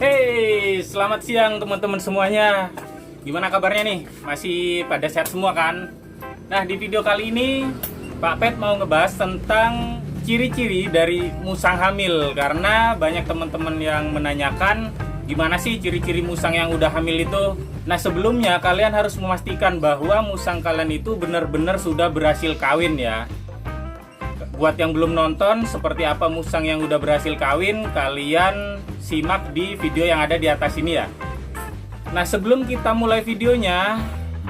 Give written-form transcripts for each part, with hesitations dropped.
Hey, selamat siang teman-teman semuanya. Gimana kabarnya nih? Masih pada sehat semua kan? Nah, di video kali ini Pak Pet mau ngebahas tentang ciri-ciri dari musang hamil. Karena banyak teman-teman yang menanyakan gimana sih ciri-ciri musang yang udah hamil itu. Nah, sebelumnya kalian harus memastikan bahwa musang kalian itu benar-benar sudah berhasil kawin ya. Buat yang belum nonton seperti apa musang yang udah berhasil kawin, kalian simak di video yang ada di atas ini ya. Nah, sebelum kita mulai videonya,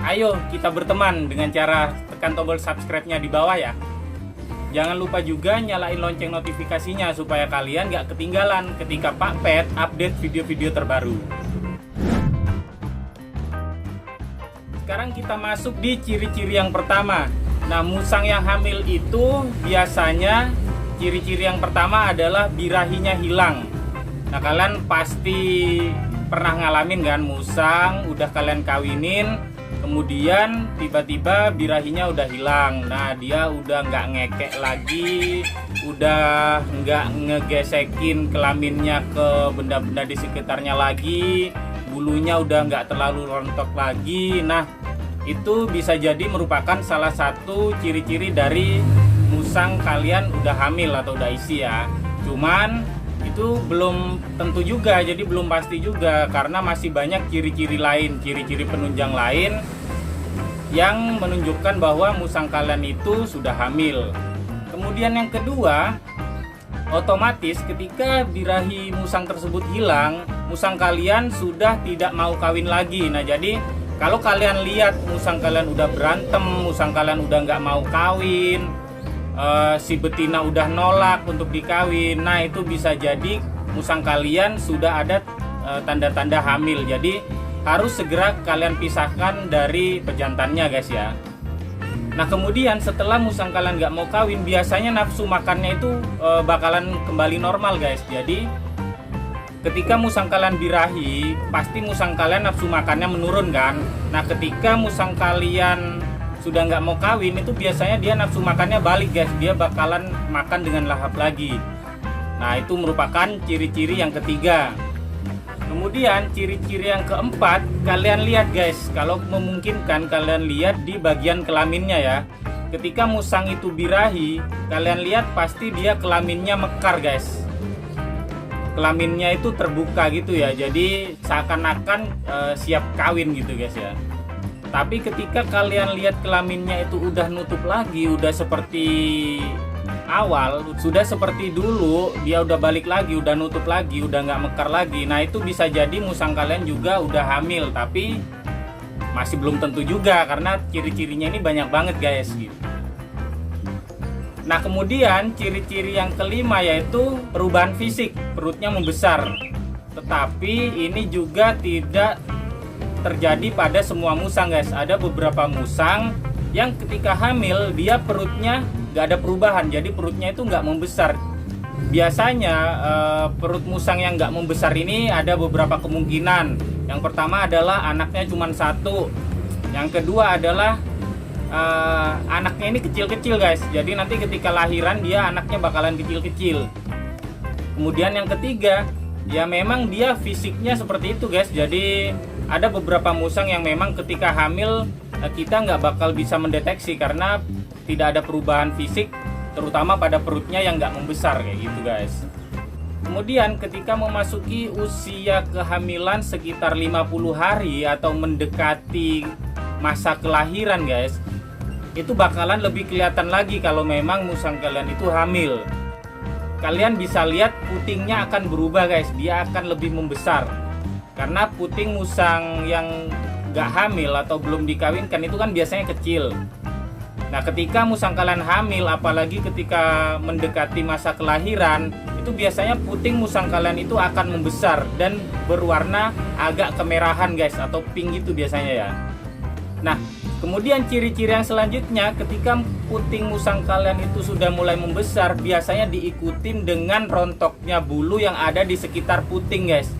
ayo kita berteman dengan cara tekan tombol subscribe-nya di bawah ya. Jangan lupa juga nyalain lonceng notifikasinya supaya kalian gak ketinggalan ketika Pak Pet update video-video terbaru. Sekarang kita masuk di ciri-ciri yang pertama. Nah, musang yang hamil itu biasanya ciri-ciri yang pertama adalah birahinya hilang. Nah, kalian pasti pernah ngalamin kan, musang udah kalian kawinin, kemudian tiba-tiba birahinya udah hilang. Nah, dia udah nggak ngekek lagi, udah nggak ngegesekin kelaminnya ke benda-benda di sekitarnya lagi, bulunya udah nggak terlalu rontok lagi. Nah, itu bisa jadi merupakan salah satu ciri-ciri dari musang kalian udah hamil atau udah isi ya. Cuman itu belum tentu juga, jadi belum pasti juga karena masih banyak ciri-ciri lain, ciri-ciri penunjang lain yang menunjukkan bahwa musang kalian itu sudah hamil. Kemudian yang kedua, otomatis ketika birahi musang tersebut hilang, musang kalian sudah tidak mau kawin lagi. Nah, jadi kalau kalian lihat musang kalian udah berantem, musang kalian udah nggak mau kawin, si betina udah nolak untuk dikawin, nah itu bisa jadi musang kalian sudah ada tanda-tanda hamil. Jadi harus segera kalian pisahkan dari pejantannya guys ya. Nah, kemudian setelah musang kalian nggak mau kawin, biasanya nafsu makannya itu bakalan kembali normal guys. Jadi ketika musang kalian birahi, pasti musang kalian nafsu makannya menurun kan. Nah, ketika musang kalian sudah nggak mau kawin, itu biasanya dia nafsu makannya balik guys. Dia bakalan makan dengan lahap lagi. Nah, itu merupakan ciri-ciri yang ketiga. Kemudian ciri-ciri yang keempat, kalian lihat guys, kalau memungkinkan kalian lihat di bagian kelaminnya ya. Ketika musang itu birahi, kalian lihat pasti dia kelaminnya mekar guys. Kelaminnya itu terbuka gitu ya, jadi seakan-akan siap kawin gitu guys ya. Tapi ketika kalian lihat kelaminnya itu udah nutup lagi, udah seperti awal, sudah seperti dulu, dia udah balik lagi, udah nutup lagi, udah nggak mekar lagi. Nah, itu bisa jadi musang kalian juga udah hamil, tapi masih belum tentu juga karena ciri-cirinya ini banyak banget guys gitu. Nah, kemudian ciri-ciri yang kelima yaitu perubahan fisik, perutnya membesar. Tetapi ini juga tidak terjadi pada semua musang guys. Ada beberapa musang yang ketika hamil dia perutnya nggak ada perubahan, jadi perutnya itu nggak membesar. Biasanya perut musang yang nggak membesar ini ada beberapa kemungkinan. Yang pertama adalah anaknya cuma satu. Yang kedua adalah anaknya ini kecil-kecil guys, jadi nanti ketika lahiran dia anaknya bakalan kecil-kecil. Kemudian yang ketiga, ya memang dia fisiknya seperti itu guys. Jadi ada beberapa musang yang memang ketika hamil kita nggak bakal bisa mendeteksi karena tidak ada perubahan fisik, terutama pada perutnya yang nggak membesar kayak gitu guys. Kemudian ketika memasuki usia kehamilan sekitar 50 hari atau mendekati masa kelahiran guys, itu bakalan lebih kelihatan lagi kalau memang musang kalian itu hamil. Kalian bisa lihat putingnya akan berubah guys, dia akan lebih membesar. Karena puting musang yang gak hamil atau belum dikawinkan itu kan biasanya kecil. Nah, ketika musang kalian hamil, apalagi ketika mendekati masa kelahiran, itu biasanya puting musang kalian itu akan membesar dan berwarna agak kemerahan guys, atau pink gitu biasanya ya. Nah, kemudian ciri-ciri yang selanjutnya, ketika puting musang kalian itu sudah mulai membesar, biasanya diikutin dengan rontoknya bulu yang ada di sekitar puting guys.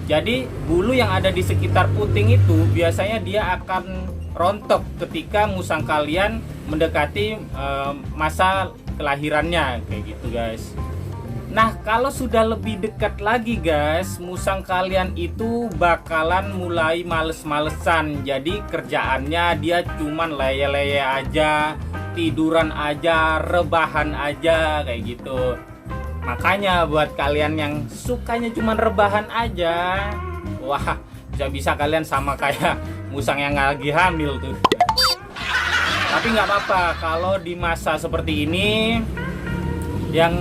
Jadi bulu yang ada di sekitar puting itu biasanya dia akan rontok ketika musang kalian mendekati masa kelahirannya kayak gitu guys. Nah, kalau sudah lebih dekat lagi guys, musang kalian itu bakalan mulai males-malesan. Jadi kerjaannya dia cuman leye-leye aja, tiduran aja, rebahan aja kayak gitu. Makanya buat kalian yang sukanya cuman rebahan aja, wah, bisa-bisa kalian sama kayak musang yang lagi hamil tuh. Tapi nggak apa-apa, kalau di masa seperti ini yang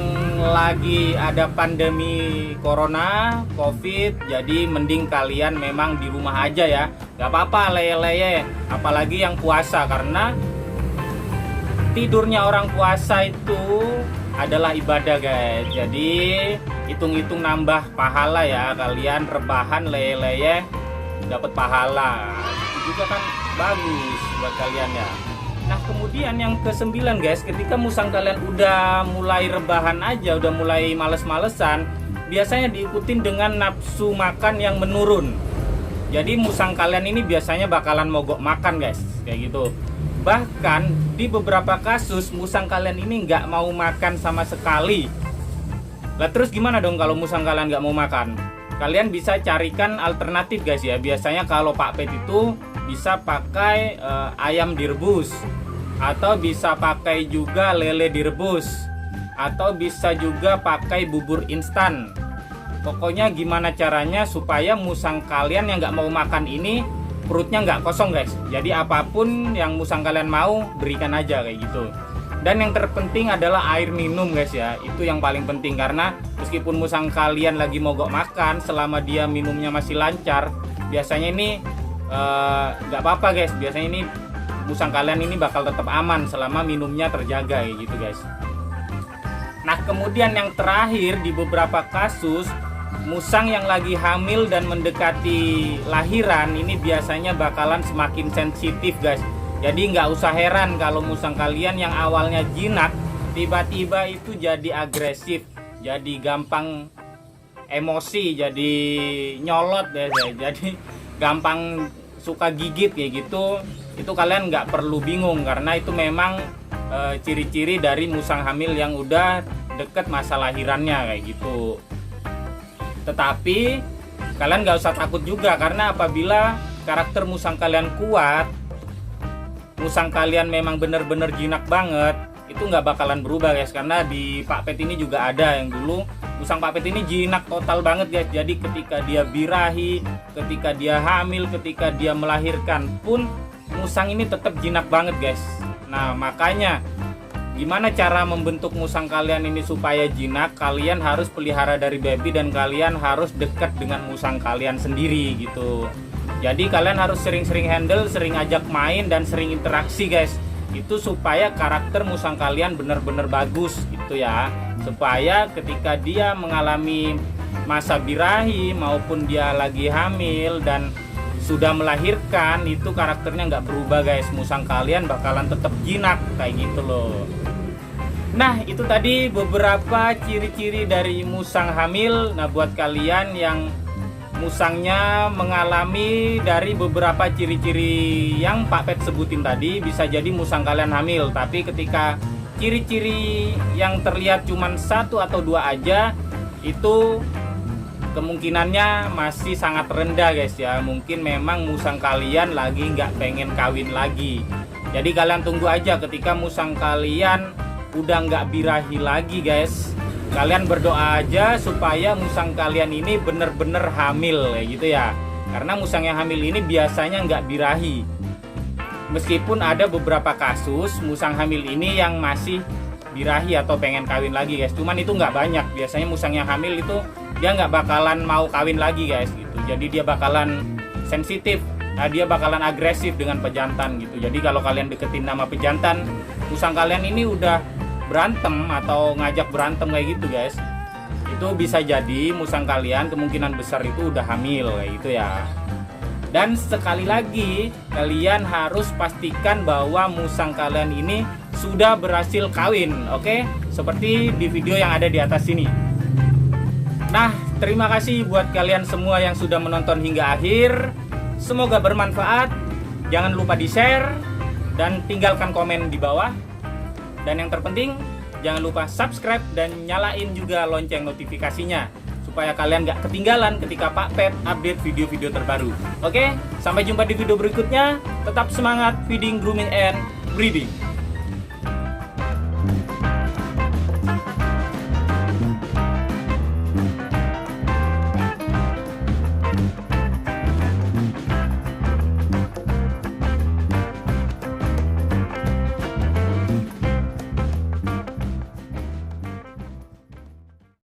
lagi ada pandemi corona, covid, jadi mending kalian memang di rumah aja ya. Gak apa-apa leye-leye, apalagi yang puasa, karena tidurnya orang puasa itu adalah ibadah guys. Jadi hitung-hitung nambah pahala ya, kalian rebahan leye-leye dapat pahala. Itu juga kan bagus buat kalian ya. Nah, kemudian yang ke-9 guys, ketika musang kalian udah mulai rebahan aja, udah mulai males-malesan, biasanya diikutin dengan nafsu makan yang menurun. Jadi musang kalian ini biasanya bakalan mogok makan guys, kayak gitu. Bahkan di beberapa kasus musang kalian ini nggak mau makan sama sekali. Lah terus gimana dong kalau musang kalian nggak mau makan? Kalian bisa carikan alternatif guys ya. Biasanya kalau Pak Pet itu bisa pakai ayam direbus, atau bisa pakai juga lele direbus, atau bisa juga pakai bubur instan. Pokoknya gimana caranya supaya musang kalian yang nggak mau makan ini perutnya nggak kosong guys. Jadi apapun yang musang kalian mau berikan aja kayak gitu. Dan yang terpenting adalah air minum guys ya. Itu yang paling penting, karena meskipun musang kalian lagi mogok makan, selama dia minumnya masih lancar, biasanya ini nggak apa-apa guys. Biasanya ini musang kalian ini bakal tetap aman selama minumnya terjaga kayak gitu guys. Nah, kemudian yang terakhir, di beberapa kasus musang yang lagi hamil dan mendekati lahiran ini biasanya bakalan semakin sensitif guys. Jadi nggak usah heran kalau musang kalian yang awalnya jinak tiba-tiba itu jadi agresif, jadi gampang emosi, jadi nyolot ya, jadi gampang suka gigit kayak gitu. Itu kalian nggak perlu bingung, karena itu memang ciri-ciri dari musang hamil yang udah deket masa lahirannya kayak gitu. Tetapi kalian nggak usah takut juga, karena apabila karakter musang kalian kuat, musang kalian memang bener-bener jinak banget, itu nggak bakalan berubah guys. Karena di Pak Pet ini juga ada yang dulu musang Pak Pet ini jinak total banget guys. Jadi ketika dia birahi, ketika dia hamil, ketika dia melahirkan pun musang ini tetap jinak banget guys. Nah, makanya gimana cara membentuk musang kalian ini supaya jinak? Kalian harus pelihara dari baby dan kalian harus dekat dengan musang kalian sendiri gitu. Jadi kalian harus sering-sering handle, sering ajak main dan sering interaksi guys. Itu supaya karakter musang kalian benar-benar bagus gitu ya. Supaya ketika dia mengalami masa birahi maupun dia lagi hamil dan sudah melahirkan, itu karakternya nggak berubah guys. Musang kalian bakalan tetap jinak kayak gitu loh. Nah, itu tadi beberapa ciri-ciri dari musang hamil. Nah, buat kalian yang musangnya mengalami dari beberapa ciri-ciri yang Pak Pet sebutin tadi, bisa jadi musang kalian hamil. Tapi ketika ciri-ciri yang terlihat cuma 1 atau 2 aja, itu kemungkinannya masih sangat rendah guys ya. Mungkin memang musang kalian lagi nggak pengen kawin lagi. Jadi kalian tunggu aja ketika musang kalian udah nggak birahi lagi guys. Kalian berdoa aja supaya musang kalian ini bener-bener hamil kayak gitu ya. Karena musang yang hamil ini biasanya nggak birahi. Meskipun ada beberapa kasus musang hamil ini yang masih birahi atau pengen kawin lagi guys. Cuman itu nggak banyak. Biasanya musang yang hamil itu dia nggak bakalan mau kawin lagi guys gitu. Jadi dia bakalan sensitif. Nah, dia bakalan agresif dengan pejantan gitu. Jadi kalau kalian deketin nama pejantan, musang kalian ini udah berantem atau ngajak berantem kayak gitu guys, itu bisa jadi musang kalian kemungkinan besar itu udah hamil kayak gitu ya. Dan sekali lagi kalian harus pastikan bahwa musang kalian ini sudah berhasil kawin, oke? Seperti di video yang ada di atas sini. Nah, terima kasih buat kalian semua yang sudah menonton hingga akhir. Semoga bermanfaat. Jangan lupa di-share dan tinggalkan komen di bawah. Dan yang terpenting, Jangan lupa subscribe dan nyalain juga lonceng notifikasinya supaya kalian nggak ketinggalan ketika Pak Pet update video-video terbaru. Oke, sampai jumpa di video berikutnya. Tetap semangat feeding, grooming, and breeding.